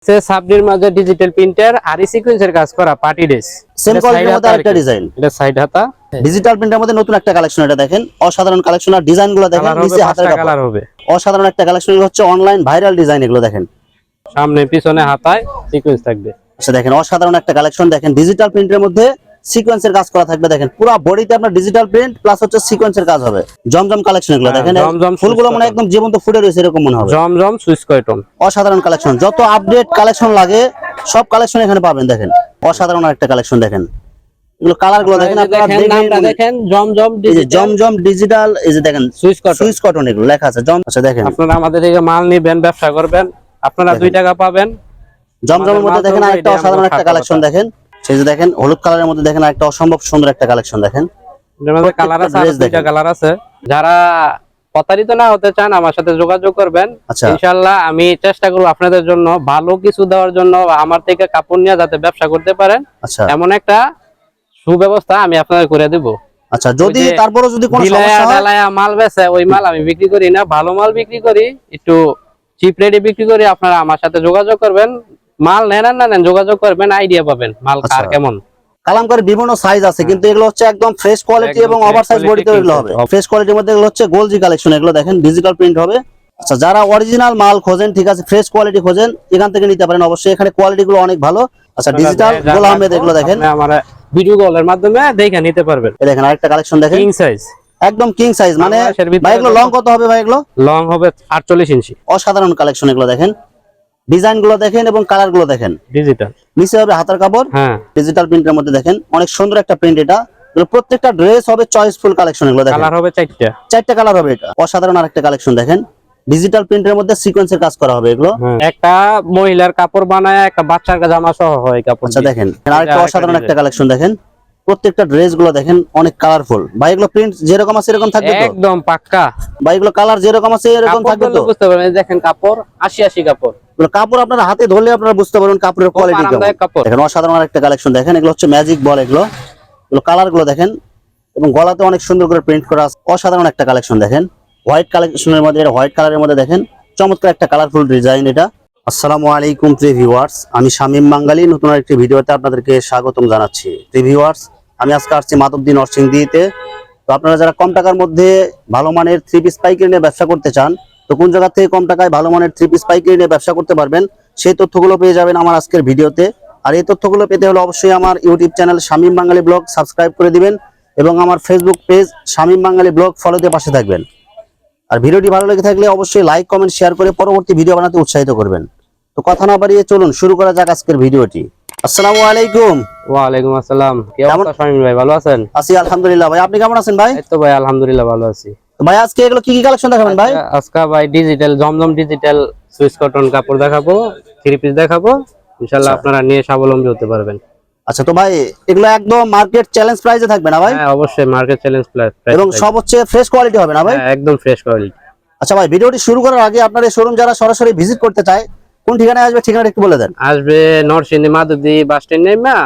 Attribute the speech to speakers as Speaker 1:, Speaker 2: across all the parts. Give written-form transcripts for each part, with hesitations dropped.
Speaker 1: সাবডির মাঝে digital printer আর সিকোয়েন্সের কাজ করা পার্টি ড্রেস
Speaker 2: সেম কোয়ালিটির মধ্যে আরেকটা ডিজাইন।
Speaker 1: এটা সাইড হাতা
Speaker 2: ডিজিটাল প্রিন্টের মধ্যে নতুন একটা কালেকশন, এটা দেখেন অসাধারণ কালেকশন। আর ডিজাইনগুলো দেখেন, নিচে হাতের
Speaker 1: কালার হবে,
Speaker 2: অসাধারণ একটা কালেকশন। এগুলো হচ্ছে অনলাইন ভাইরাল ডিজাইন, এগুলো দেখেন
Speaker 1: সামনে পিছনে হাতায় সিকোয়েন্স থাকবে।
Speaker 2: আচ্ছা দেখেন অসাধারণ একটা কালেকশন, দেখেন ডিজিটাল প্রিন্টের মধ্যে সিকোয়েন্সের কাজ করা থাকবে। দেখেন পুরো বডিতে আপনার ডিজিটাল প্রিন্ট প্লাস হচ্ছে সিকোয়েন্সের কাজ হবে। জমজম কালেকশন এগুলো দেখেন, ফুলগুলো মানে একদম জীবন্ত ফুটে রয়েছে এরকম মনে হবে।
Speaker 1: জমজম সুইচ কটন,
Speaker 2: অসাধারণ কালেকশন। যত আপডেট কালেকশন লাগে সব কালেকশন এখানে পাবেন। দেখেন অসাধারণ একটা কালেকশন, দেখেন এগুলো কালার গুলো দেখেন, আপনারা
Speaker 1: দেখেন
Speaker 2: জমজম ডিজিটাল, এই যে দেখেন সুইচ কটন এগুলো লেখা আছে জম। আচ্ছা দেখেন
Speaker 1: আপনারা আমাদের থেকে মাল নিবেন, ব্যবসা করবেন, আপনারা 2 টাকা পাবেন।
Speaker 2: জমজমের মধ্যে দেখেন আরেকটা অসাধারণ একটা কালেকশন, দেখেন সেই যে দেখেন হলুদ কালারের মধ্যে দেখেন আরেকটা অসম্ভব সুন্দর একটা কালেকশন। দেখেন
Speaker 1: এর মধ্যে কালার আছে, 2টা কালার আছে। যারা প্রতারিত না হতে চান আমার সাথে যোগাযোগ করবেন, ইনশাআল্লাহ আমি চেষ্টা করব আপনাদের জন্য ভালো কিছু দেওয়ার জন্য, আমার থেকে কাপড় নিয়ে যাতে ব্যবসা করতে পারেন এমন একটা সুব্যবস্থা আমি আপনাদের করে দেব।
Speaker 2: আচ্ছা যদি তারপরে যদি কোনো সমস্যা হয়,
Speaker 1: মাল বেচে ওই মাল আমি বিক্রি করি না, ভালো মাল বিক্রি করি, একটু চিপ রেটে বিক্রি করি। আপনারা আমার সাথে যোগাযোগ করবেন, মাল নেন না নেন যোগাযোগ করবেন, আইডিয়া পাবেন মাল কার কেমন।
Speaker 2: কালামকারী বিভিন্ন সাইজ আছে, কিন্তু এগুলো হচ্ছে একদম ফ্রেশ কোয়ালিটি এবং ওভারসাইজ বডিতে এগুলো হবে। ফ্রেশ কোয়ালিটির মধ্যে এগুলো হচ্ছে গোলজি কালেকশন, এগুলো দেখেন ডিজিটাল প্রিন্ট হবে। আচ্ছা যারা অরিজিনাল মাল খোঁজেন, ঠিক আছে, ফ্রেশ কোয়ালিটি খোঁজেন, এখান থেকে নিতে পারেন অবশ্যই, এখানে কোয়ালিটি গুলো অনেক ভালো। আচ্ছা ডিজিটাল গোল আহমেদ এগুলো দেখেন,
Speaker 1: আমরা ভিডিও কলের মাধ্যমে দেখে নিতে পারবেন।
Speaker 2: এই দেখেন আরেকটা কালেকশন দেখেন, কিং সাইজ, একদম কিং সাইজ। মানে ভাই এগুলো লং কত হবে ভাই? এগুলো
Speaker 1: লং হবে 48 ইঞ্চি।
Speaker 2: অসাধারণ কালেকশন এগুলো দেখেন, ডিজাইন গুলো দেখেন এবং কালার গুলো দেখেন।
Speaker 1: ডিজিটাল
Speaker 2: নিচে হবে হাতের কাপড়, ডিজিটাল প্রিন্টের মধ্যে দেখেন অনেক সুন্দর একটা প্রিন্ট। এটা প্রত্যেকটা ড্রেস হবে চয়েসফুল কালেকশন। এগুলো দেখেন
Speaker 1: কালার হবে 4টা
Speaker 2: কালার হবে। এটা অসাধারণ আরেকটা কালেকশন দেখেন, ডিজিটাল প্রিন্টের মধ্যে সিকোয়েন্সের কাজ করা হবে। এগুলো
Speaker 1: একটা মহিলার কাপড় বানায়, একটা বাচ্চার জামা সহ হয় কাপড়।
Speaker 2: আচ্ছা দেখেন আরেকটা অসাধারণ একটা কালেকশন দেখেন, প্রত্যেকটা ড্রেস গুলো দেখেন অনেক কালারফুল। ভাই এগুলো প্রিন্ট যেরকম আছে এরকম থাকবে তো?
Speaker 1: একদম পাক্কা
Speaker 2: ভাই এগুলো কালার যেরকম আছে এরকম থাকবে তো?
Speaker 1: বুঝতে পারবেন, দেখেন কাপড় 80 কাপড়।
Speaker 2: কাপড় আপনার হাতে ধরলে আপনারা বুঝতে পারবেন কাপড়ের কোয়ালিটি কেমন। দেখেন অসাধারণ একটা কালেকশন দেখেন, এগুলো হচ্ছে ম্যাজিক বল। এগুলো কালার গুলো দেখেন এবং গলাতে অনেক সুন্দর করে প্রিন্ট করা আছে। অসাধারণ একটা কালেকশন দেখেন, হোয়াইট কালেকশনের মধ্যে, এটা হোয়াইট কালারের মধ্যে দেখেন চমৎকার একটা কালারফুল ডিজাইন এটা। আসসালামু আলাইকুম প্রিয় ভিউয়ার্স, আমি শামীম বাঙ্গালী নতুন আরেকটি ভিডিওতে আপনাদেরকে স্বাগতম জানাচ্ছি। প্রিয় ভিউয়ার্স, আমি আজকে আসছি মাধবদী নরসিংদীতে। তো আপনারা যারা কম টাকার মধ্যে ভালো মানের 3 পিস পাইকারি নিয়ে ব্যবসা করতে চান, তো কোন জায়গা থেকে কম টাকায় ভালো মানের 3 পিস পাইকারি নিয়ে ব্যবসা করতে পারবেন, সেই তথ্যগুলো পেয়ে যাবেন আমার আজকের ভিডিওতে। আর এই তথ্যগুলো পেতে হলে অবশ্যই আমার ইউটিউব চ্যানেল শামীম বাঙ্গালী ব্লগ সাবস্ক্রাইব করে দিবেন এবং আমার ফেসবুক পেজ শামীম বাঙ্গালী ব্লগ ফলো দিয়ে পাশে থাকবেন। আর ভিডিওটি ভালো লেগে থাকলে অবশ্যই লাইক কমেন্ট শেয়ার করে পরবর্তী ভিডিও বানাতে উৎসাহিত করবেন। তো কথা না বাড়িয়ে চলুন শুরু করা যাক আজকের ভিডিওটি। আসসালামু আলাইকুম।
Speaker 1: ওয়া আলাইকুম আসসালাম। কি অবস্থা শামীম ভাই, ভালো আছেন?
Speaker 2: আছি আলহামদুলিল্লাহ। ভাই আপনি কেমন আছেন ভাই?
Speaker 1: এই তো ভাই আলহামদুলিল্লাহ ভালো আছি।
Speaker 2: ভাই আজকে এগুলো কি কি কালেকশন দেখাবেন ভাই?
Speaker 1: আজকে ভাই ডিজিটাল জমজম ডিজিটাল সুইচ কটন কাপড় দেখাবো, 3 পিস দেখাবো, ইনশাআল্লাহ আপনারা নিয়ে স্বাবলম্বী হতে পারবেন।
Speaker 2: আচ্ছা তো ভাই এগুলো একদম মার্কেট চ্যালেঞ্জ প্রাইসে থাকবে না ভাই?
Speaker 1: হ্যাঁ অবশ্যই মার্কেট চ্যালেঞ্জ প্রাইস,
Speaker 2: এবং সব হচ্ছে ফ্রেশ কোয়ালিটি হবে না ভাই?
Speaker 1: হ্যাঁ একদম ফ্রেশ কোয়ালিটি।
Speaker 2: আচ্ছা ভাই ভিডিওটি শুরু করার আগে আপনার এই শোরুম যারা সরাসরি ভিজিট করতে চায় কোন ঠিকানায় আসবে, ঠিকানাটা একটু বলে দেন।
Speaker 1: আসবে নরসিংদী মাধবদী বাস স্ট্যান্ড নেমে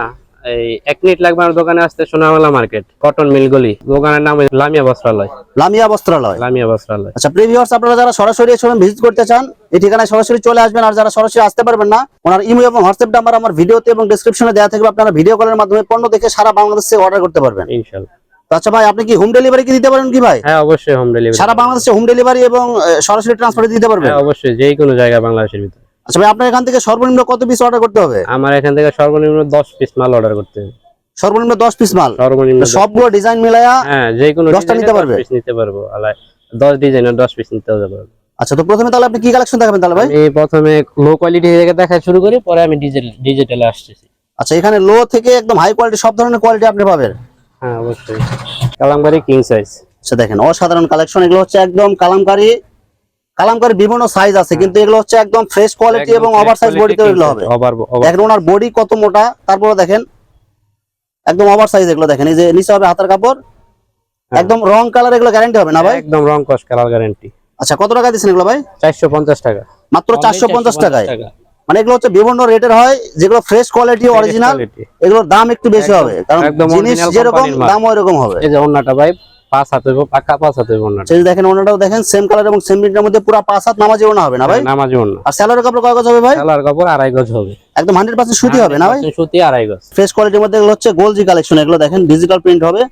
Speaker 1: এই 1 মিনিট লাগবে আমার দোকানে আসতে, সোনামালা মার্কেট কটন মিল গলি। দোকানের নাম লামিয়া বস্ত্রালয়।
Speaker 2: লামিয়া বস্ত্রালয়,
Speaker 1: লামিয়া বস্ত্রালয়।
Speaker 2: আচ্ছা প্রিয় ভিউয়ার্স, আপনারা যারা সরাসরি শোরুম ভিজিট করতে চান এই ঠিকানায় সরাসরি চলে আসবেন। আর যারা সরাসরি আসতে পারবেন না, ওনার ইমো এবং হোয়াটসঅ্যাপ নাম্বার আমার ভিডিওতে এবং ডেসক্রিপশনে দেওয়া থাকবে, আপনারা ভিডিও কলের মাধ্যমে পণ্য দেখে সারা বাংলাদেশ থেকে অর্ডার করতে পারবেন ইনশাআল্লাহ। আচ্ছা ভাই আপনি কি হোম ডেলিভারি কি দিতে পারেন কি ভাই?
Speaker 1: হ্যাঁ অবশ্যই হোম ডেলিভারি,
Speaker 2: সারা বাংলাদেশে হোম ডেলিভারি এবং সরাসরি ট্রান্সফার দিতে পারবেন?
Speaker 1: হ্যাঁ অবশ্যই, যে কোনো জায়গায় বাংলাদেশের ভিতরে।
Speaker 2: আচ্ছা ভাই আপনার এখান থেকে সর্বনিম্ন কত পিস অর্ডার করতে হবে?
Speaker 1: আমার এখান থেকে সর্বনিম্ন 10 পিস মাল অর্ডার করতে হবে।
Speaker 2: সর্বনিম্ন 10 পিস মাল?
Speaker 1: সর্বনিম্ন
Speaker 2: সবগুলো ডিজাইন মিলায়া
Speaker 1: হ্যাঁ যে কোনো
Speaker 2: 10টা নিতে পারবে?
Speaker 1: 10 পিস নিতে পারবো, আলাই 10 ডিজাইনের 10 পিস নিতে পারবো।
Speaker 2: আচ্ছা তো প্রথমে তাহলে আপনি কি কালেকশন দেখাবেন তাহলে ভাই?
Speaker 1: আমি প্রথমে লো কোয়ালিটি থেকে দেখা শুরু করি, পরে আমি ডিজিটালে আসতেছি।
Speaker 2: আচ্ছা এখানে লো থেকে একদম হাই কোয়ালিটি সব ধরনের কোয়ালিটি আপনি পাবেন?
Speaker 1: হ্যাঁ অবশ্যই। Kalamkari king size.
Speaker 2: আচ্ছা দেখেন অসাধারণ কালেকশন, এগুলো হচ্ছে একদম কালামকারী বিভিন্ন সাইজ আছে, কিন্তু এগুলো হচ্ছে একদম ফ্রেশ কোয়ালিটি এবং ওভারসাইজ বডিতে এগুলো হবে। দেখেন ওনার বডি কত মোটা, তারপরে দেখেন একদম ওভারসাইজ। এগুলো দেখেন এই যে নিচে হবে হাতের কাপড়, একদম রং কালার, এগুলো গ্যারান্টি হবে না ভাই?
Speaker 1: একদম রং কস কালার গ্যারান্টি।
Speaker 2: আচ্ছা কত টাকা দিচ্ছেন এগুলো ভাই?
Speaker 1: 450 টাকা
Speaker 2: মাত্র। 450 টাকায়? মানে এগুলো হচ্ছে বিভিন্ন রেটের হয়, যেগুলো ফ্রেশ কোয়ালিটি অরিজিনাল এগুলোর দাম একটু বেশি হবে, কারণ জিনিস যেরকম দাম ওইরকম হবে।
Speaker 1: এই যে ওন্নাটা ভাই 5 হাত হইব, পাকা 5 হাত হইব ওন্নাটা।
Speaker 2: এই যে দেখেন ওন্নাটাও দেখেন সেম কালার এবং সেম প্রিন্টের মধ্যে পুরো 5 হাত নামাজি ওন্না হবে না ভাই?
Speaker 1: নামাজি ওন্না।
Speaker 2: আর সেলোয়ারের কাপড় কয় গজ হবে ভাই?
Speaker 1: সেলোয়ার কাপড় 2.5 গজ হবে,
Speaker 2: একদম 100% সুতি হবে না ভাই?
Speaker 1: 100% সুতি 2.5 গজ।
Speaker 2: ফ্রেশ কোয়ালিটির মধ্যে এগুলো হচ্ছে গোলজি কালেকশন, এগুলো দেখেন ডিজিটাল প্রিন্ট হবে,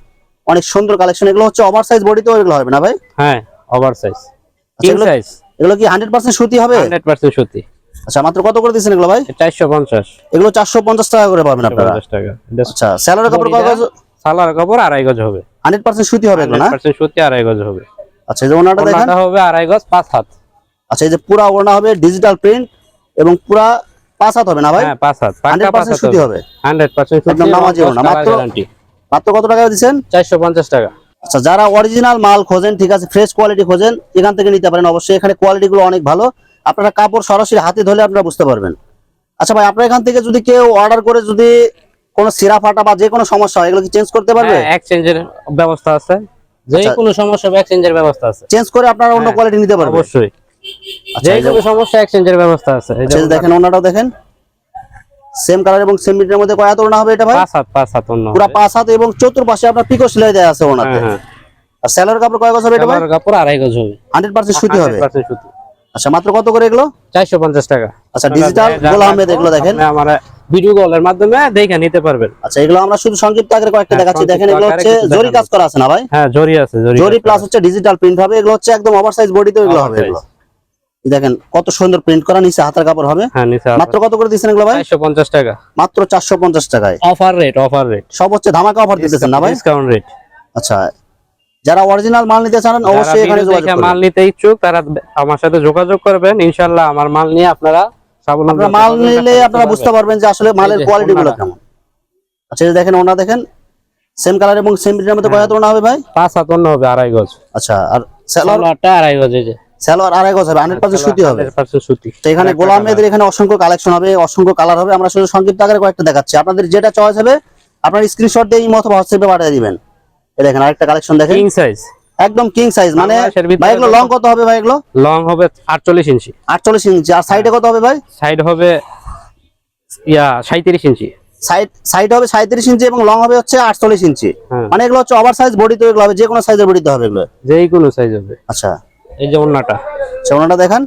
Speaker 2: অনেক সুন্দর কালেকশন। এগুলো হচ্ছে ওভার সাইজ বডিতেও এগুলো হবে না ভাই?
Speaker 1: হ্যাঁ ওভার সাইজ, কিং সাইজ।
Speaker 2: এগুলো কি 100% সুতি হবে?
Speaker 1: 100% সুতি।
Speaker 2: আচ্ছা, মাত্র কত করে দিচ্ছেন এগুলো ভাই?
Speaker 1: 450।
Speaker 2: এগুলো 450 টাকা করে পাবেন আপনারা।
Speaker 1: 450 টাকা।
Speaker 2: আচ্ছা, সেলোয়ারের কাপড় কয় গজ?
Speaker 1: সেলোয়ার কাপড় 2.5 গজ হবে,
Speaker 2: 100% সুতি হবে এগুলো না?
Speaker 1: 100% সুতি 2.5 গজ হবে।
Speaker 2: আচ্ছা, এই যে ওনাটা দেখেন,
Speaker 1: ওন্নাটা হবে 2.5 গজ 5 হাত।
Speaker 2: আচ্ছা এই যে পুরা ওড়না হবে ডিজিটাল প্রিন্ট এবং পুরা 5 হাত হবে না ভাই?
Speaker 1: হ্যাঁ 5 হাত, পাকা 5
Speaker 2: 100%
Speaker 1: হাত
Speaker 2: সুতি হবে,
Speaker 1: 100% সুতি।
Speaker 2: একদম নামাজি ওড়না। মাত্র কত টাকা দিবেন?
Speaker 1: 450 টাকা।
Speaker 2: আচ্ছা, যারা অরিজিনাল মাল খোঁজেন, ঠিক আছে, ফ্রেশ কোয়ালিটি খোঁজেন, এখান থেকে নিতে পারেন। অবশ্যই এখানে কোয়ালিটি গুলো অনেক ভালো, আপনারা কাপড় সরাসরি হাতে ধরে আপনারা বুঝতে পারবেন। আচ্ছা ভাই, আপনার এখান থেকে যদি কেউ অর্ডার করে যদি কোনো সিরা ফাটা বা যে কোনো সমস্যা হয়, এগুলো কি চেঞ্জ করতে পারবে?
Speaker 1: হ্যাঁ এক্সচেঞ্জের ব্যবস্থা আছে, যে কোনো সমস্যা হবে এক্সচেঞ্জের ব্যবস্থা আছে,
Speaker 2: চেঞ্জ করে আপনারা অন্য কোয়ালিটি নিতে পারবেন
Speaker 1: অবশ্যই।
Speaker 2: আচ্ছা,
Speaker 1: যে কোনো সমস্যা এক্সচেঞ্জের ব্যবস্থা আছে।
Speaker 2: এই যে দেখেন ওনাটাও দেখেন সেম কালার এবং সেম প্রিন্টের মধ্যে কয় হাত ওড়না হবে এটা ভাই?
Speaker 1: 5 হাত ওন্না
Speaker 2: পুরো 5 হাত এবং চতুর্পাশে আপনার পিকো সেলাই দেয়া আছে ওনাতে।
Speaker 1: হ্যাঁ।
Speaker 2: আর সেলোয়ার কাপড় কয় গজ হবে এটা ভাই?
Speaker 1: সেলোয়ার কাপড় 2.5 গজ হবে,
Speaker 2: 100% সুতি হবে।
Speaker 1: 100% সুতি।
Speaker 2: আচ্ছা, মাত্র কত করে এগুলো?
Speaker 1: 450 টাকা।
Speaker 2: আচ্ছা, ডিজিটাল গোল আহমেদ এগুলো দেখেন,
Speaker 1: আপনি আমার ভিডিও কলের মাধ্যমে দেখে নিতে পারবেন।
Speaker 2: আচ্ছা, এগুলো আমরা শুধু সংক্ষিপ্ত আকারে কয়েকটা দেখাচ্ছি। দেখেন এগুলো হচ্ছে জরি কাজ করা আছে না ভাই?
Speaker 1: হ্যাঁ জরি আছে,
Speaker 2: জরি প্লাস হচ্ছে ডিজিটাল প্রিন্ট হবে। এগুলো হচ্ছে একদম ওভারসাইজ বডিতে এগুলো হবে। এগুলো দেখেন কত সুন্দর প্রিন্ট করা, নিচে হাতের কাপড় হবে।
Speaker 1: হ্যাঁ নিচে।
Speaker 2: মাত্র কত করে দিচ্ছেন এগুলো ভাই?
Speaker 1: 450 টাকা।
Speaker 2: মাত্র 450 টাকায়
Speaker 1: অফার রেট, অফার রেট
Speaker 2: সব হচ্ছে ধামাকা অফার দিতেছেন না ভাই?
Speaker 1: Discount rate.
Speaker 2: আচ্ছা, যারা অরিজিনাল মাল নিতে চান অবশ্যই এখানে যোগাযোগ করবেন।
Speaker 1: মাল নিতে ইচ্ছুক তারা আমার সাথে যোগাযোগ করবেন, ইনশাআল্লাহ আমার মাল নিয়ে আপনারা
Speaker 2: আপনারা মাল নিলে আপনারা বুঝতে পারবেন যে আসলে মালের কোয়ালিটি গুলো কেমন। আচ্ছা, এই দেখেন ওনা দেখেন সেম কালার এবং সেম প্রিন্টের মধ্যে কয় হাত ওনা হবে ভাই?
Speaker 1: 5 হাত ওনা হবে 2.5 গজ।
Speaker 2: আচ্ছা, আর
Speaker 1: সালোয়ারটা 2.5 গজ। এই যে
Speaker 2: সালোয়ার 2.5 গজ হবে, 100% সুতি হবে।
Speaker 1: 100% সুতি।
Speaker 2: তো এখানে গোলাম আহমেদের এখানে অসংখ্য কালেকশন হবে, অসংখ্য কালার হবে। আমরা শুধু সংক্ষিপ্ত আকারে কয়েকটা দেখাচ্ছি, আপনাদের যেটা চয়েস হবে আপনার স্ক্রিনশট দিয়ে ইমো অথবা হোয়াটসঅ্যাপে পাঠিয়ে দিবেন। এই দেখেন আরেকটা কালেকশন দেখেন,
Speaker 1: কিং সাইজ,
Speaker 2: একদম কিং সাইজ। মানে ভাই এগুলো লং কত হবে ভাই? এগুলো
Speaker 1: লং হবে 48 ইঞ্চি।
Speaker 2: 48 ইঞ্চি। আর সাইডে কত হবে ভাই?
Speaker 1: সাইড হবে 37 ইঞ্চি।
Speaker 2: সাইড হবে 37 ইঞ্চি এবং লং হবে হচ্ছে 48 ইঞ্চি।
Speaker 1: হ্যাঁ।
Speaker 2: মানে এগুলো হচ্ছে ওভার সাইজ বডি, তো এগুলো হবে যে কোনো সাইজের বডিতে হবে এগুলো,
Speaker 1: যে কোনো সাইজ হবে।
Speaker 2: আচ্ছা,
Speaker 1: এই যে ওন্নাটা,
Speaker 2: ওনাটা দেখেন,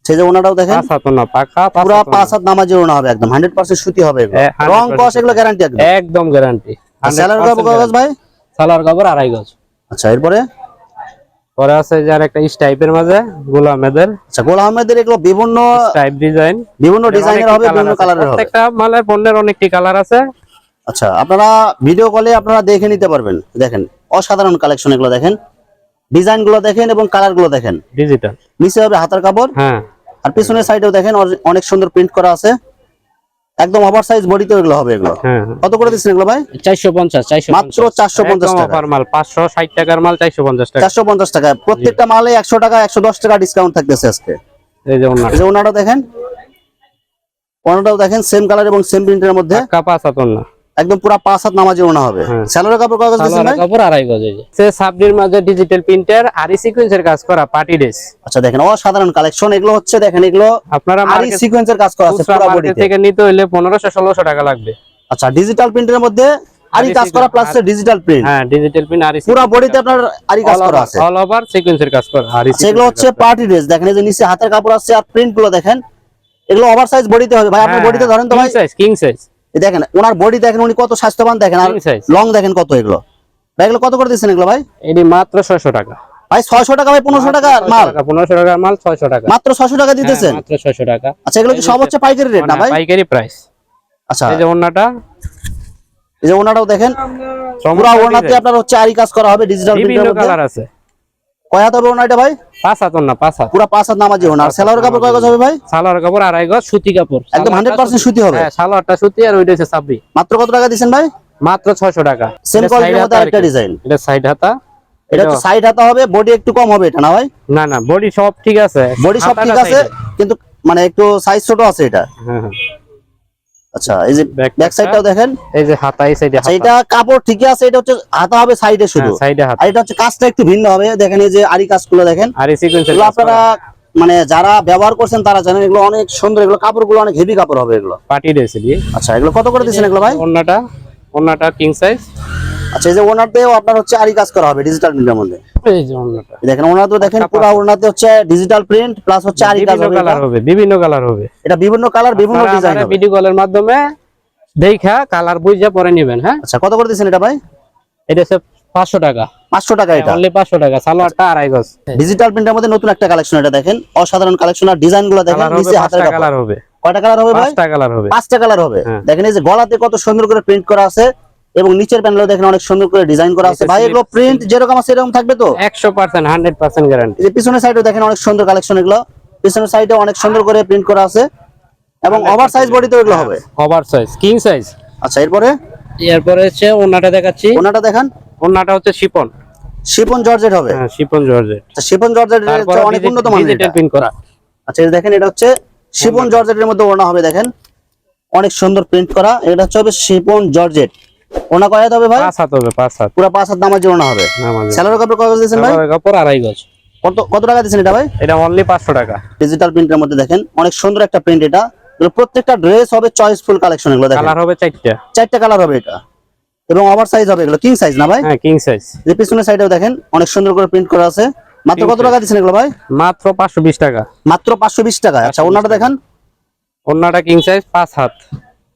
Speaker 2: সেই যে ওনাটাও দেখেন
Speaker 1: 5 হাত ওন্না, পাকা
Speaker 2: পুরো 5 হাত নামাজি ওনা হবে, একদম 100% সুতি হবে এগুলো, রং কস এগুলো গ্যারান্টি একদম।
Speaker 1: একদম গ্যারান্টি।
Speaker 2: সেলার কাপড় কয় গজ ভাই?
Speaker 1: সালোয়ার কাপড় 2.5 গজ।
Speaker 2: আচ্ছা, এরপরে
Speaker 1: পরে আছে যার একটা স্টাইপের মাঝে গোলাম আহমেদের।
Speaker 2: আচ্ছা, গোলাম আহমেদের এগুলো বিভিন্ন
Speaker 1: স্টাইপ ডিজাইন,
Speaker 2: বিভিন্ন ডিজাইনের হবে, বিভিন্ন কালারের হবে।
Speaker 1: প্রত্যেকটা মালের পণ্যের অনেকটি কালার আছে।
Speaker 2: আচ্ছা, আপনারা ভিডিও কলে আপনারা দেখে নিতে পারবেন। দেখেন অসাধারণ কালেকশন এগুলো, দেখেন ডিজাইন গুলো দেখেন এবং কালার গুলো দেখেন।
Speaker 1: ডিজিটাল
Speaker 2: নিচে হবে হাতের কাপড়,
Speaker 1: হ্যাঁ,
Speaker 2: আর পিছনের সাইডেও দেখেন অনেক সুন্দর প্রিন্ট করা আছে, একদম ওভার সাইজ বডিতে এগুলো হবে। এগুলো
Speaker 1: হ্যাঁ।
Speaker 2: কত করে দিচ্ছেন এগুলো ভাই?
Speaker 1: 450।
Speaker 2: মাত্র 450 টাকা।
Speaker 1: অফার মাল 560 টাকার মাল 450 টাকা।
Speaker 2: 450 টাকা। প্রত্যেকটা মালে 100 টাকা 110 টাকা ডিসকাউন্ট থাকতেছে আজকে।
Speaker 1: এই যে ওন্না,
Speaker 2: এই যে ওনাটা দেখেন, ওনাটাও দেখেন সেম কালার এবং সেম প্রিন্টের মধ্যে,
Speaker 1: পাকা 5 হাত ওন্না,
Speaker 2: একদম পুরো 5 হাত নামাজি ওনা হবে। সেলোয়ারের কাপড় কয় গজ দিচ্ছেন
Speaker 1: সালোয়ার
Speaker 2: ভাই?
Speaker 1: কাপড় 2.5 গজ। এই যে সে সাবডির মাঝে ডিজিটাল প্রিন্টার আরি সিকোয়েন্সের কাজ করা পার্টি ড্রেস।
Speaker 2: আচ্ছা, দেখেন অসাধারণ কালেকশন এগুলো হচ্ছে। দেখেন এগুলো
Speaker 1: আপনারা
Speaker 2: আরি সিকোয়েন্সের কাজ করা আছে পুরো
Speaker 1: মার্কেট
Speaker 2: বডিতে।
Speaker 1: থেকে নিতে হইলে 1500-1600 টাকা লাগবে।
Speaker 2: আচ্ছা, ডিজিটাল প্রিন্টের মধ্যে আরি কাজ করা প্লাস ডিজিটাল প্রিন্ট।
Speaker 1: হ্যাঁ, ডিজিটাল প্রিন্ট আরি
Speaker 2: পুরো বডিতে আপনার আরি কাজ করা আছে,
Speaker 1: অল ওভার সিকোয়েন্সের কাজ করা আরি।
Speaker 2: সেগুলো হচ্ছে পার্টি ড্রেস। দেখেন এই যে নিচে হাতের কাপড় আছে, আর প্রিন্ট গুলো দেখেন, এগুলো ওভার সাইজ বডিতে হবে ভাই। আপনার বডিতে ধরেন তো ভাই,
Speaker 1: কিং সাইজ।
Speaker 2: এই দেখেন ওনার বডি দেখেন, উনি কত স্বাস্থ্যবান দেখেন, আর লং দেখেন কত। এগুলো ভাই এগুলো কত করে দিচ্ছেন এগুলো ভাই?
Speaker 1: এটি মাত্র 600 টাকা
Speaker 2: ভাই। 600 টাকা ভাই? 1500 টাকার মাল?
Speaker 1: 1500 টাকার মাল 600 টাকা,
Speaker 2: মাত্র 600 টাকা দিতেছেন?
Speaker 1: মাত্র 600 টাকা।
Speaker 2: আচ্ছা, এগুলো কি সব হচ্ছে পাইকারি রেট না ভাই?
Speaker 1: পাইকারি প্রাইস।
Speaker 2: আচ্ছা,
Speaker 1: এই যে ওন্নাটা,
Speaker 2: এই যে ওনাটাও দেখেন পুরো ওনাতে আপনার হচ্ছে আরি কাজ করা হবে ডিজিটাল প্রিন্টের
Speaker 1: বিভিন্ন
Speaker 2: মধ্যে।
Speaker 1: কালার আছে।
Speaker 2: কয় হাত হবে ওনাটা ভাই?
Speaker 1: 5 হাত ওন্না, 5 হাত
Speaker 2: পুরো 5 হাত নামাজি ওনা। আর সেলোয়ার কাপড় কয় গজ হবে ভাই?
Speaker 1: সালোয়ার কাপড় 2.5 গজ সুতি কাপড়,
Speaker 2: একদম 100% সুতি হবে।
Speaker 1: হ্যাঁ, সালোয়ারটা সুতি আর ওইটা হচ্ছে সাবরি।
Speaker 2: মাত্র কত টাকা দিবেন ভাই?
Speaker 1: মাত্র 600 টাকা।
Speaker 2: সেম কোয়ালিটির মধ্যে আরেকটা ডিজাইন,
Speaker 1: এটা সাইড হাতা,
Speaker 2: এটা হচ্ছে সাইড হাতা হবে, বডি একটু কম হবে এটা না ভাই?
Speaker 1: না না, বডি সব ঠিক আছে,
Speaker 2: বডি সব ঠিক আছে, কিন্তু মানে একটু সাইজ ছোট আছে এটা।
Speaker 1: হ্যাঁ হ্যাঁ।
Speaker 2: আচ্ছা, এই যে ব্যাক সাইডটাও দেখেন,
Speaker 1: এই যে হাতা, এই সাইডে
Speaker 2: আচ্ছা, এটা কাপড় ঠিকই আছে, এটা হচ্ছে হাতা হবে সাইডে শুধু,
Speaker 1: সাইডে হাতা।
Speaker 2: আর এটা হচ্ছে কাজটা একটু ভিন্ন হবে। দেখেন এই যে আরি কাজগুলো দেখেন,
Speaker 1: আরি সিকোয়েন্সের
Speaker 2: এগুলো আপনারা মানে যারা ব্যবহার করছেন তারা জানেন এগুলো অনেক সুন্দর, এগুলো কাপড়গুলো অনেক হেভি কাপড় হবে এগুলো।
Speaker 1: পার্টি ড্রেস দিয়ে।
Speaker 2: আচ্ছা, এগুলো কত করে দিচ্ছেন এগুলো ভাই?
Speaker 1: ওন্নাটা কিং সাইজ।
Speaker 2: আচ্ছা, এই যে ওনাতেও আপনার হচ্ছে আরি কাজ করা হবে ডিজিটাল প্রিন্টের মধ্যে।
Speaker 1: এই যে ওন্নাটা
Speaker 2: দেখেন ওনাতে দেখেন পুরো ওনাতে হচ্ছে ডিজিটাল প্রিন্ট প্লাস হচ্ছে আরি কাজ হবে।
Speaker 1: কালার হবে, বিভিন্ন কালার হবে,
Speaker 2: এটা বিভিন্ন কালার বিভিন্ন ডিজাইন হবে।
Speaker 1: ভিডিও কলের মাধ্যমে দেখা কালার বুঝে পরে নেবেন। হ্যাঁ,
Speaker 2: আচ্ছা, কত করে দিচ্ছেন এটা ভাই?
Speaker 1: এটা হচ্ছে 500 টাকা।
Speaker 2: 500 টাকা এটা,
Speaker 1: অনলি 500 টাকা। সালোয়ারটা আড়াই গজ
Speaker 2: ডিজিটাল প্রিন্টের মধ্যে নতুন একটা কালেকশন। এটা দেখেন অসাধারণ কালেকশন, আর ডিজাইনগুলো দেখেন নিচে হাতের
Speaker 1: কালার হবে।
Speaker 2: কয়টা কালার হবে ভাই?
Speaker 1: 5টা কালার হবে।
Speaker 2: 5টা কালার হবে। দেখেন এই যে গলাতে কত সুন্দর করে প্রিন্ট করা আছে এবং নিচের প্যানেলও দেখেন অনেক সুন্দর করে ডিজাইন করা আছে। ভাই এগুলো প্রিন্ট যেরকম আছে এরকম থাকবে তো?
Speaker 1: 100% 100% গ্যারান্টি।
Speaker 2: এই যে পিছনের সাইডেও দেখেন অনেক সুন্দর কালেকশন, এগুলো পিছনের সাইডে অনেক সুন্দর করে প্রিন্ট করা আছে এবং ওভার সাইজ বডিতে এগুলো হবে।
Speaker 1: Over size, king size.
Speaker 2: আচ্ছা, এরপরে
Speaker 1: হচ্ছে ওন্নাটা দেখাচ্ছি।
Speaker 2: ওনাটা দেখান।
Speaker 1: ওন্নাটা হচ্ছে শিপন
Speaker 2: জর্জেট হবে।
Speaker 1: হ্যাঁ, শিপন জর্জেট।
Speaker 2: আচ্ছা, শিপন জর্জেটের অনেক উন্নত মানের
Speaker 1: ডিজিটাল প্রিন্ট করা।
Speaker 2: আচ্ছা, এই দেখেন এটা হচ্ছে শিপন জর্জেটের মধ্যে ওনা হবে। দেখেন অনেক সুন্দর প্রিন্ট করা। এটা হচ্ছে হবে শিপন জর্জেট। ওনা কয় হাত হবে ভাই?
Speaker 1: 5 হাত হবে, 5 হাত।
Speaker 2: পুরো 5 হাত নামাজি ওনা হবে। সেলারের কাপড় কত দিয়েছেন ভাই?
Speaker 1: সেলারের কাপড় আড়াই গজ।
Speaker 2: কত টাকা দিয়েছেন এটা ভাই?
Speaker 1: এটা অনলি 500 টাকা।
Speaker 2: ডিজিটাল প্রিন্টের মধ্যে দেখেন অনেক সুন্দর একটা প্রিন্ট। এটা প্রত্যেকটা ড্রেস হবে চয়েসফুল কালেকশন। এগুলো দেখেন
Speaker 1: কালার হবে
Speaker 2: 4টা কালার হবে এটা এবং ওভার সাইজ হবে। এগুলো কিং সাইজ না ভাই?
Speaker 1: হ্যাঁ, কিং সাইজ।
Speaker 2: যে পিছনের সাইডেও দেখেন অনেক সুন্দর করে প্রিন্ট করা আছে। মাত্র কত টাকা দিয়েছেন এগুলো ভাই?
Speaker 1: মাত্র 520 টাকা।
Speaker 2: মাত্র 520 টাকা। আচ্ছা, ওনাটা দেখেন।
Speaker 1: ওন্নাটা কিং সাইজ 5 হাত,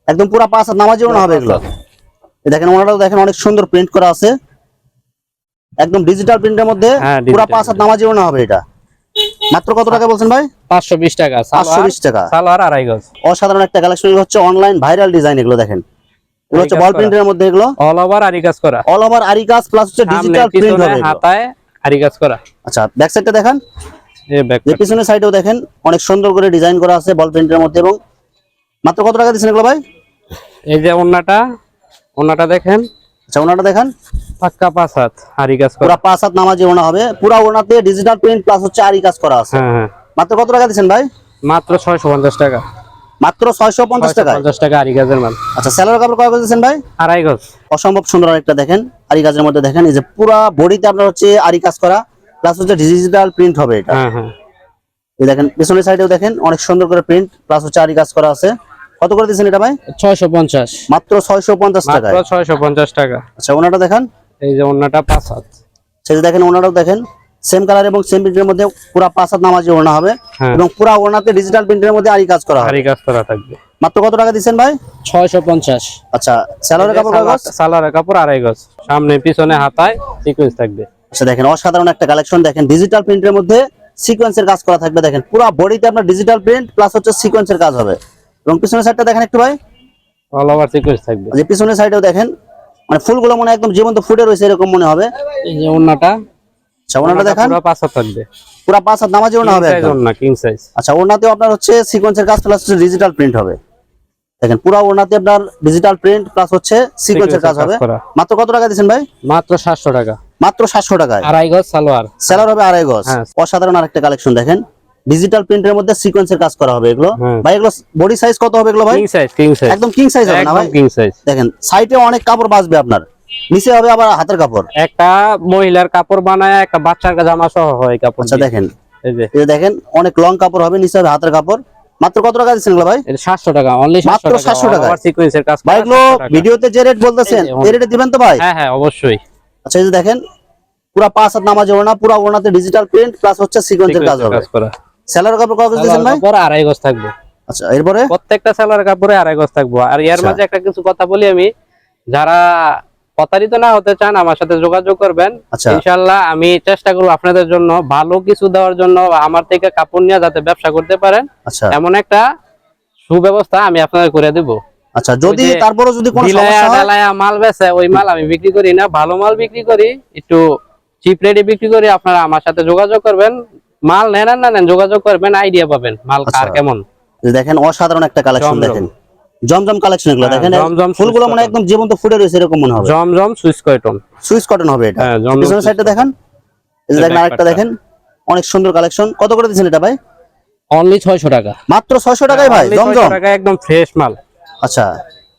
Speaker 2: একদম পুরো 5 হাত নামাজি ওনা হবে এগুলো। এই দেখেন ওনাটাও দেখেন অনেক সুন্দর প্রিন্ট করা আছে, একদম ডিজিটাল প্রিন্টের মধ্যে পুরো 5 হাত নামাজি ওনা হবে এটা। মাত্র কত টাকা বলছেন ভাই?
Speaker 1: 520 টাকা।
Speaker 2: 520 টাকা।
Speaker 1: সালোয়ার আড়াই গজ।
Speaker 2: অসাধারণ একটা কালেকশন হচ্ছে অনলাইন ভাইরাল ডিজাইন। এগুলো দেখেন এগুলো হচ্ছে বল প্রিন্টের মধ্যে, এগুলো
Speaker 1: অল ওভার আরি কাজ করা।
Speaker 2: অল ওভার আরি কাজ প্লাস হচ্ছে ডিজিটাল প্রিন্ট হবে।
Speaker 1: হাতায় আরি কাজ করা।
Speaker 2: আচ্ছা, ব্যাক সাইডটা দেখান।
Speaker 1: এই ব্যাক
Speaker 2: যে পিছনের সাইডেও দেখেন অনেক সুন্দর করে ডিজাইন করা আছে বল প্রিন্টের মধ্যে। এবং মাত্র কত টাকা দিচ্ছেন এগুলো ভাই?
Speaker 1: এই যে ওন্নাটা দেখেন।
Speaker 2: আচ্ছা, ওনাটা দেখান।
Speaker 1: পাক্কা 5 হাত আরি কাজ করা।
Speaker 2: পুরো 5 হাত নামাজি ওনা হবে। পুরো ওনাতে ডিজিটাল প্রিন্ট প্লাস হচ্ছে আরি কাজ করা আছে।
Speaker 1: হ্যাঁ হ্যাঁ।
Speaker 2: মাত্র কত টাকা দিচ্ছেন ভাই?
Speaker 1: মাত্র 650 টাকা।
Speaker 2: মাত্র 650 টাকা।
Speaker 1: 50 টাকা আরি কাজের মাল।
Speaker 2: আচ্ছা, সেলার কাপড় কয় গজ দিচ্ছেন ভাই?
Speaker 1: আড়াই গজ।
Speaker 2: অসম্ভব সুন্দর একটা দেখেন আরি কাজের মধ্যে। দেখেন এই যে পুরো বডিতে আপনার হচ্ছে আরি কাজ করা প্লাস হচ্ছে ডিজিটাল প্রিন্ট হবে এটা।
Speaker 1: হ্যাঁ হ্যাঁ।
Speaker 2: এই দেখেন পিছনের সাইডেও দেখেন অনেক সুন্দর করে প্রিন্ট প্লাস হচ্ছে আরি কাজ করা আছে। কত করে দিচ্ছেন এটা ভাই?
Speaker 1: 650।
Speaker 2: মাত্র 650 টাকা।
Speaker 1: মাত্র 650 টাকা।
Speaker 2: আচ্ছা, ওনাটা দেখান।
Speaker 1: এই যে ওন্নাটা 5 হাত।
Speaker 2: সেই দেখেন ওনাটাও দেখেন সেম কালার এবং সেম প্রিন্টের মধ্যে পুরো 5 হাত নামাজি ওনা হবে এবং পুরো ওনাতে ডিজিটাল প্রিন্টের মধ্যে আরি কাজ করা হবে।
Speaker 1: আরি কাজ করা থাকবে।
Speaker 2: মাত্র কত টাকা দিচ্ছেন ভাই?
Speaker 1: 650।
Speaker 2: আচ্ছা, সেলারের কাপড় কয় গজ?
Speaker 1: সালোয়ারের কাপড় আড়াই গজ। সামনে পিছনে হাতায় সিকোয়েন্স থাকবে।
Speaker 2: আচ্ছা, দেখেন অসাধারণ একটা কালেকশন। দেখেন ডিজিটাল প্রিন্টের মধ্যে সিকোয়েন্সের কাজ করা থাকবে। দেখেন পুরো বডিতে আপনার ডিজিটাল প্রিন্ট প্লাস হচ্ছে সিকোয়েন্সের কাজ হবে এবং পিছনের সাইডটা দেখেন একটু ভাই।
Speaker 1: অল ওভার সিকোয়েন্স থাকবে।
Speaker 2: যে পিছনের সাইডেও দেখেন মানে ফুলগুলো মনে একদম জীবন্ত ফুটে রয়েছে এরকম মনে হবে।
Speaker 1: এই যে ওন্নাটা।
Speaker 2: আচ্ছা, ওনাটা দেখান।
Speaker 1: পুরো 5 হাত থাকবে।
Speaker 2: পুরো 5 হাত নামাজি ওনা হবে একদম।
Speaker 1: ওন্না কিং সাইজ।
Speaker 2: আচ্ছা, ওনাতেও আপনার হচ্ছে সিকোয়েন্সের কাজ প্লাস হচ্ছে ডিজিটাল প্রিন্ট হবে। দেখেন পুরো ওনাতে আপনার ডিজিটাল প্রিন্ট প্লাস হচ্ছে সিকোয়েন্সের কাজ হবে। মাত্র কত টাকা দিচ্ছেন ভাই?
Speaker 1: মাত্র 700 টাকা।
Speaker 2: মাত্র 700 টাকায়
Speaker 1: আড়াই গজ সালোয়ার।
Speaker 2: সেলার হবে আড়াই গজ। অসাধারণ আরেকটা কালেকশন দেখেন ডিজিটাল প্রিন্টের মধ্যে সিকোয়েন্সের কাজ করা হবে এগুলো। ভাই এগুলো বডি সাইজ কত হবে এগুলো ভাই?
Speaker 1: King size, king size.
Speaker 2: একদম কিং সাইজ হবে না ভাই?
Speaker 1: একদম কিং সাইজ।
Speaker 2: দেখেন সাইডে অনেক কাপড় বাঁচবে আপনার, নিচে হবে আবার হাতের কাপড়।
Speaker 1: একটা মহিলার কাপড় বানায় একটা বাচ্চার জামা সহ হয় কাপড়।
Speaker 2: আচ্ছা, দেখেন
Speaker 1: এই যে
Speaker 2: দেখেন অনেক লং কাপড় হবে, নিচে হবে হাতের কাপড়। মাত্র কত টাকা দিচ্ছেন এগুলো ভাই?
Speaker 1: এটা 700 টাকা। অনলি 700 টাকা।
Speaker 2: মাত্র 700 টাকা।
Speaker 1: ওভার সিকোয়েন্সের কাজ।
Speaker 2: ভাই এগুলো ভিডিওতে যে রেট বলতেছেন এই রেটে দিবেন তো ভাই?
Speaker 1: হ্যাঁ হ্যাঁ, অবশ্যই।
Speaker 2: আচ্ছা, এই যে দেখেন পুরো 5 হাত নামাজি ওনা, পুরো ওনাতে ডিজিটাল প্রিন্ট প্লাস হচ্ছে সিকোয়েন্সের কাজ হবে। সেলার কাপড় কত দিচ্ছেন ভাই?
Speaker 1: কাপড় আড়াই গজ থাকবে।
Speaker 2: আচ্ছা, এরপরে
Speaker 1: প্রত্যেকটা সেলার কাপড়ে আড়াই গজ থাকবে। আর এর মাঝে একটা কিছু কথা বলি আমি, যারা প্রতারিত না হতে চান আমার সাথে যোগাযোগ করবেন। ইনশাআল্লাহ আমি চেষ্টা করব আপনাদের জন্য ভালো কিছু দেওয়ার জন্য, আমার থেকে কাপড় নিয়ে যাতে ব্যবসা করতে পারেন এমন একটা সুব্যবস্থা আমি আপনাদের করে দেব।
Speaker 2: আচ্ছা, যদি তারপরে যদি কোনো সমস্যা হয়,
Speaker 1: মাল বেচে ওই মাল আমি বিক্রি করি না, ভালো মাল বিক্রি করি, একটু চিপ রেটে বিক্রি করি। আপনারা আমার সাথে যোগাযোগ করবেন, মাল নেন না নেন যোগাযোগ করবেন, আইডিয়া পাবেন মাল কার কেমন।
Speaker 2: দেখেন অসাধারণ একটা কালেকশন দেখেন জমজম কালেকশন। এগুলো দেখেন ফুলগুলো মানে একদম জীবন্ত ফুটে রয়েছে এরকম মনে হবে।
Speaker 1: জমজম সুইস কটন,
Speaker 2: সুইস কটন হবে এটা। পিছনের সাইডটা দেখেন, এই যে দেখেন আরেকটা দেখেন অনেক সুন্দর কালেকশন। কত করে দিচ্ছেন এটা ভাই?
Speaker 1: অনলি 600 টাকা।
Speaker 2: মাত্র 600 টাকায় ভাই জমজম।
Speaker 1: 600 টাকা একদম ফ্রেশ মাল।
Speaker 2: আচ্ছা,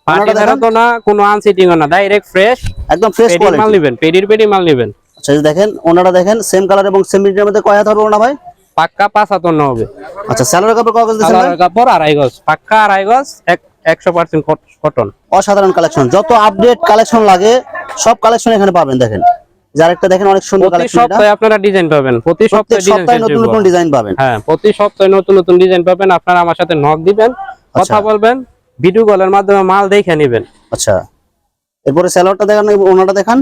Speaker 1: পাটি ধরা তো না, কোনো আনসিটিং না, ডাইরেক্ট ফ্রেশ,
Speaker 2: একদম ফ্রেশ কোয়ালিটি
Speaker 1: মাল নেবেন, পেডি মাল নেবেন।
Speaker 2: আচ্ছা, এই দেখেন ওনাটা দেখেন সেম কালার এবং সেম প্রিন্টের মধ্যে কয় হাত হবে ওনা ভাই?
Speaker 1: পাক্কা 5 হাত ওনা হবে।
Speaker 2: আচ্ছা, সেলারের কাপড় কত দিচ্ছেন ভাই?
Speaker 1: সেলারের কাপড় আড়াই গজ, পাক্কা আড়াই গজ, 100% কটন।
Speaker 2: অসাধারণ কালেকশন। যত আপডেট কালেকশন লাগে সব কালেকশন এখানে পাবেন। দেখেন যার একটা দেখেন অনেক সুন্দর
Speaker 1: প্রতি
Speaker 2: কালেকশন,
Speaker 1: সপ্তাহে আপনারা ডিজাইন পাবেন, প্রতি সপ্তাহে
Speaker 2: নতুন নতুন ডিজাইন পাবেন।
Speaker 1: হ্যাঁ, প্রতি সপ্তাহে নতুন নতুন ডিজাইন পাবেন। আপনারা আমার সাথে নক দিবেন, কথা বলবেন, ভিডিও কলের মাধ্যমে মাল দেখে নেবেন।
Speaker 2: আচ্ছা, এরপরে সালোয়ারটা দেখান, ওনাটা দেখান।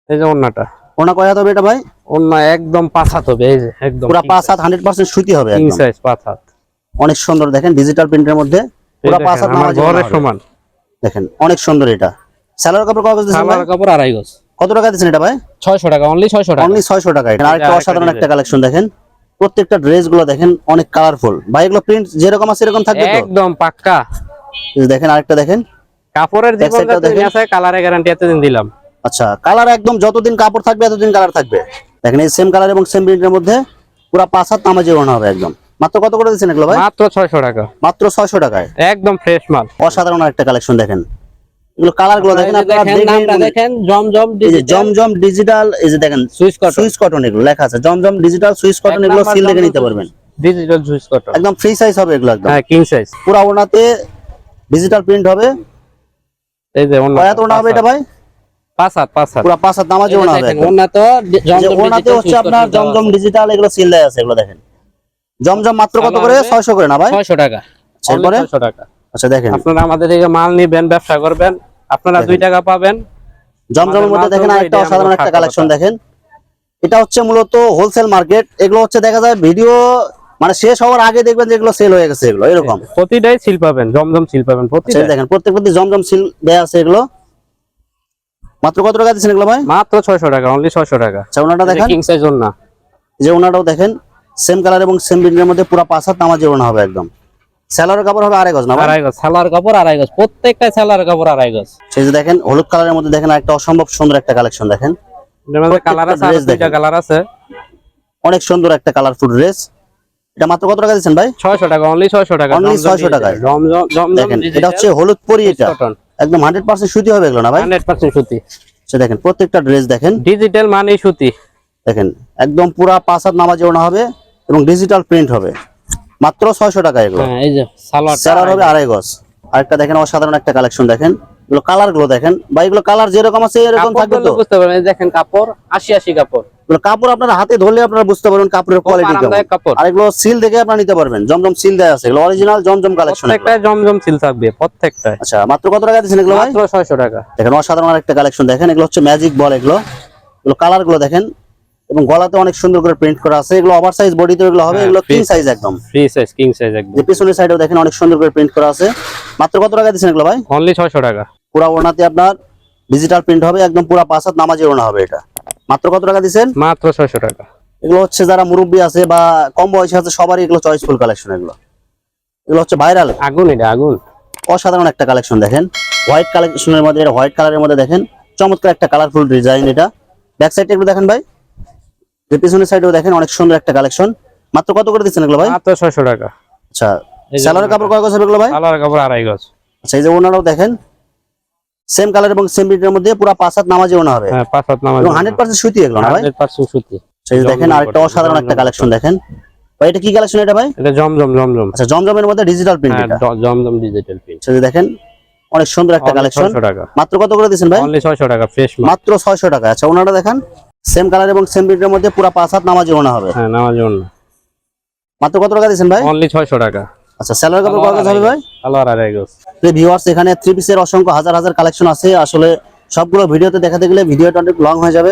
Speaker 1: এই যে ওন্নাটা,
Speaker 2: ওনা কয় হাত হবে এটা ভাই?
Speaker 1: ওন্না একদম 5 হাত হবে। এই যে একদম
Speaker 2: পুরো 5 হাত 100% সুতি হবে
Speaker 1: কিং
Speaker 2: একদম।
Speaker 1: সাইজ 5 হাত।
Speaker 2: অনেক সুন্দর দেখেন, ডিজিটাল প্রিন্টের মধ্যে পুরো 5 হাত নামাজি
Speaker 1: ঘরের সমান।
Speaker 2: দেখেন অনেক সুন্দর এটা। সালোয়ার কাপড় কত দিয়েছেন ভাই?
Speaker 1: সালোয়ার কাপড় 2.5 গজ।
Speaker 2: কত টাকা দিয়েছেন এটা ভাই?
Speaker 1: 600 টাকা, অনলি 600 টাকা।
Speaker 2: অনলি 600 টাকা। এটা আরেকটা অসাধারণ একটা কালেকশন দেখেন। প্রত্যেকটা ড্রেস গুলো দেখেন অনেক কালারফুল ভাই। এগুলো প্রিন্ট যেরকম আছে এরকম থাকবে তো?
Speaker 1: একদম পাক্কা।
Speaker 2: এই দেখেন আরেকটা দেখেন,
Speaker 1: কাপড়ের জীবন যতদিন আছে কালারের গ্যারান্টি এতদিন দিলাম।
Speaker 2: আচ্ছা, কালার একদম যতদিন কাপড় থাকবে এতদিন কালার থাকবে। দেখেন এই সেম কালার এবং সেম প্রিন্টের মধ্যে পুরো 5 হাত নামাজি ওড়না হবে একদম। মাত্র কত করে দিচ্ছেন এগুলো ভাই?
Speaker 1: মাত্র 600 টাকা।
Speaker 2: মাত্র 600 টাকায়
Speaker 1: একদম ফ্রেশ মাল।
Speaker 2: অসাধারণ একটা কালেকশন দেখেন। এগুলো কালার গুলো দেখেন, আপনারা
Speaker 1: নামটা দেখেন, জমজম ডিজিটাল।
Speaker 2: জমজম ডিজিটাল। এই যে দেখেন সুইস কটন, এগুলো লেখা আছে জমজম ডিজিটাল সুইস কটন। এগুলো সিল দেখে নিতে পারবেন।
Speaker 1: ডিজিটাল সুইস কটন
Speaker 2: একদম ফ্রি সাইজ হবে এগুলো একদম।
Speaker 1: হ্যাঁ, কিং সাইজ।
Speaker 2: পুরো ওড়নাতে ডিজিটাল প্রিন্ট হবে।
Speaker 1: এই যে ওন্না,
Speaker 2: কত ওড়না হবে এটা ভাই?
Speaker 1: 5 হাত, 5 হাত।
Speaker 2: পুরো 5 হাত নামাজি ওড়না হবে।
Speaker 1: ওন্না তো জমজম
Speaker 2: ওড়নাতে হচ্ছে আপনার জমজম ডিজিটাল, এগুলো সিল দেয়া আছে এগুলো দেখেন। জমজম মাত্র কত করে? 600 করে না ভাই?
Speaker 1: 600 টাকা।
Speaker 2: এরপরে
Speaker 1: 600 টাকা।
Speaker 2: আচ্ছা দেখেন,
Speaker 1: আপনারা আমাদের থেকে মাল নিবেন, ব্যবসা করবেন, আপনারা 2 টাকা পাবেন।
Speaker 2: জমজমের মধ্যে দেখেন আরেকটা অসাধারণ একটা কালেকশন দেখেন। এটা হচ্ছে মূলত হোলসেল মার্কেট। এগুলো হচ্ছে দেখা যায় ভিডিও মানে শেষ হওয়ার আগে দেখবেন যে এগুলো সেল হয়ে গেছে এগুলো এরকম।
Speaker 1: প্রতিটাই সিল পাবেন, জমজম সিল পাবেন প্রতিটাই।
Speaker 2: দেখেন প্রত্যেকটা জমজম সিল দেয়া আছে এগুলো। মাত্র কত টাকা দিচ্ছেন এগুলো ভাই?
Speaker 1: মাত্র 600 টাকা, অনলি 600 টাকা।
Speaker 2: আচ্ছা, ওনাটা দেখেন
Speaker 1: কিং সাইজ ওন্না।
Speaker 2: যে ওনাটাও দেখেন সেম কালার এবং সেম প্রিন্টের মধ্যে পুরো 5 হাত নামাজি ওড়না হবে একদম। সালোয়ারের কাপড় হবে 2.5 গজ না ভাই?
Speaker 1: 2.5 গজ সালোয়ার কাপড়, 2.5 গজ প্রত্যেকটা সালোয়ার কাপড় 2.5 গজ।
Speaker 2: সেই যে দেখেন হলুদ কালারের মধ্যে দেখেন একটা অসম্ভব সুন্দর একটা কালেকশন দেখেন।
Speaker 1: এর মধ্যে কালার আছে, আর 2টা কালার আছে।
Speaker 2: অনেক সুন্দর একটা কালারফুল ড্রেস। এটা মাত্র কত টাকা দিচ্ছেন ভাই?
Speaker 1: 600 টাকা, অনলি 600 টাকা।
Speaker 2: অনলি 600 টাকায়
Speaker 1: জমজম
Speaker 2: দেখেন। এটা হচ্ছে হলুদ পরি, এটা একদম 100% সুতি হবে এগুলো না ভাই?
Speaker 1: 100% সুতি।
Speaker 2: সে দেখেন প্রত্যেকটা ড্রেস দেখেন
Speaker 1: ডিজিটাল মানে সুতি।
Speaker 2: দেখেন একদম পুরা 5 হাত নামাজি ওড়না হবে এবং ডিজিটাল প্রিন্ট হবে। মাত্র 600 টাকা এগুলো।
Speaker 1: হ্যাঁ, এই যে
Speaker 2: সালোয়ার হবে 2.5 গজ। আরেকটা দেখেন অসাধারণ একটা কালেকশন দেখেন। এগুলো কালার গুলো দেখেন ভাই, এগুলো কালার যেরকম আছে এরকম থাকবে তো?
Speaker 1: বুঝতে পারবেন, এই দেখেন কাপড় 80 কাপড়।
Speaker 2: এগুলো কাপড় আপনারা হাতে ধরলে আপনারা বুঝতে পারবেন কাপড়ের কোয়ালিটি কেমন। আর এগুলো সিল দেখে আপনারা নিতে পারবেন। জমজম সিল দেয়া আছে, এগুলো অরিজিনাল জমজম কালেকশন।
Speaker 1: প্রত্যেকটা জমজম সিল থাকবে প্রত্যেকটা।
Speaker 2: আচ্ছা, মাত্র কত টাকা দিচ্ছেন এগুলো ভাই?
Speaker 1: মাত্র 600 টাকা।
Speaker 2: দেখেন অসাধারণ একটা কালেকশন দেখেন। এগুলো হচ্ছে ম্যাজিক বল। এগুলো কালার গুলো দেখেন এবং গলাতে অনেক সুন্দর করে প্রিন্ট করা আছে। এগুলো ওভারসাইজ বডিতে এগুলো হবে। এগুলো কিং সাইজ একদম
Speaker 1: ফ্রি সাইজ, কিং সাইজ একদম।
Speaker 2: যে পিছনের সাইডেও দেখেন অনেক সুন্দর করে প্রিন্ট করা আছে। মাত্র কত টাকা দিচ্ছেন এগুলো ভাই?
Speaker 1: অনলি 600 টাকা।
Speaker 2: পুরো ওড়নাতে আপনার ডিজিটাল প্রিন্ট হবে একদম, পুরো 5 হাত নামাজি ওড়না হবে এটা। মাত্র কত টাকা দিচ্ছেন?
Speaker 1: মাত্র 600 টাকা।
Speaker 2: এগুলো হচ্ছে যারা মুরব্বী আছে বা কম বয়সী আছে সবারই এগুলো চয়েসফুল কালেকশন। এগুলো হচ্ছে ভাইরাল
Speaker 1: আগুন, এটা আগুন।
Speaker 2: অসাধারণ একটা কালেকশন দেখেন। হোয়াইট কালেকশনের মধ্যে, এটা হোয়াইট কালারের মধ্যে দেখেন চমৎকার একটা কালারফুল ডিজাইন। এটা ব্যাক সাইডটা একটু দেখেন ভাই, যে পিছনের সাইডেও দেখেন অনেক সুন্দর একটা কালেকশন। মাত্র কত করে দিচ্ছেন এগুলো ভাই?
Speaker 1: মাত্র 600 টাকা।
Speaker 2: আচ্ছা, সালোয়ারের কাপড় কয় গজ হবে এগুলো ভাই?
Speaker 1: সালোয়ার কাপড় 2.5 গজ।
Speaker 2: আচ্ছা, এই যে ওনারাও দেখেন সেম কালার এবং সেম প্রিন্টের মধ্যে পুরো 5 হাত নামাজি ওনা হবে।
Speaker 1: হ্যাঁ, 5 হাত নামাজি।
Speaker 2: এবং 100% সুতি এগুলো না ভাই?
Speaker 1: 100% সুতি।
Speaker 2: সেই যে দেখেন আরেকটা অসাধারণ একটা কালেকশন দেখেন ভাই। এটা কি কালেকশন এটা ভাই?
Speaker 1: এটা জমজম।
Speaker 2: আচ্ছা, জমজমের মধ্যে ডিজিটাল প্রিন্ট।
Speaker 1: এটা জমজম ডিজিটাল প্রিন্ট।
Speaker 2: সেই যে দেখেন অনেক সুন্দর একটা কালেকশন।
Speaker 1: 600 টাকা।
Speaker 2: মাত্র কত করে দিচ্ছেন ভাই?
Speaker 1: অনলি 600 টাকা ফ্রেশ মাল।
Speaker 2: মাত্র 600 টাকা। আচ্ছা, ওনাটা দেখেন সেম কালার এবং সেম প্রিন্টের মধ্যে পুরো 5 হাত নামাজি ওনা হবে।
Speaker 1: হ্যাঁ, নামাজি ওনা।
Speaker 2: মাত্র কত টাকা দিচ্ছেন ভাই?
Speaker 1: অনলি 600 টাকা।
Speaker 2: আচ্ছা, সালোয়ার কাপড় কয় গজ হবে ভাই?
Speaker 1: সালোয়ার 2.5 গজ।
Speaker 2: ভিউয়ার্স, এখানে থ্রি পিসের অসংখ্য হাজার হাজার কালেকশন আছে। আসলে সবগুলো ভিডিওতে দেখাতে গেলে ভিডিওটা অনেক লং হয়ে যাবে,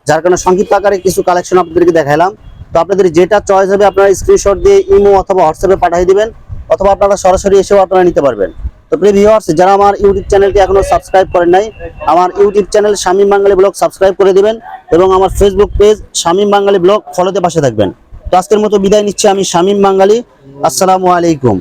Speaker 2: যার কারণে সংক্ষিপ্ত আকারে কিছু কালেকশন আপনাদেরকে দেখাইলাম। তো আপনাদের যেটা চয়েস হবে আপনারা স্ক্রিনশট দিয়ে ইমো অথবা হোয়াটসঅ্যাপে পাঠিয়ে দিবেন, অথবা আপনারা সরাসরি এসেও আপনারা নিতে পারবেন। তো প্রিয় ভিউয়ার্স, যারা আমার ইউটিউব চ্যানেলটি এখনো সাবস্ক্রাইব করেন নাই, আমার ইউটিউব চ্যানেল শামীম বাঙালি ব্লগ সাবস্ক্রাইব করে দিবেন এবং আমার ফেসবুক পেজ শামীম বাঙালি ব্লগ ফলোতে পাশে থাকবেন। তো আজকের মতো বিদায় নিচ্ছি আমি শামীম বাঙালি। আসসালামু আলাইকুম।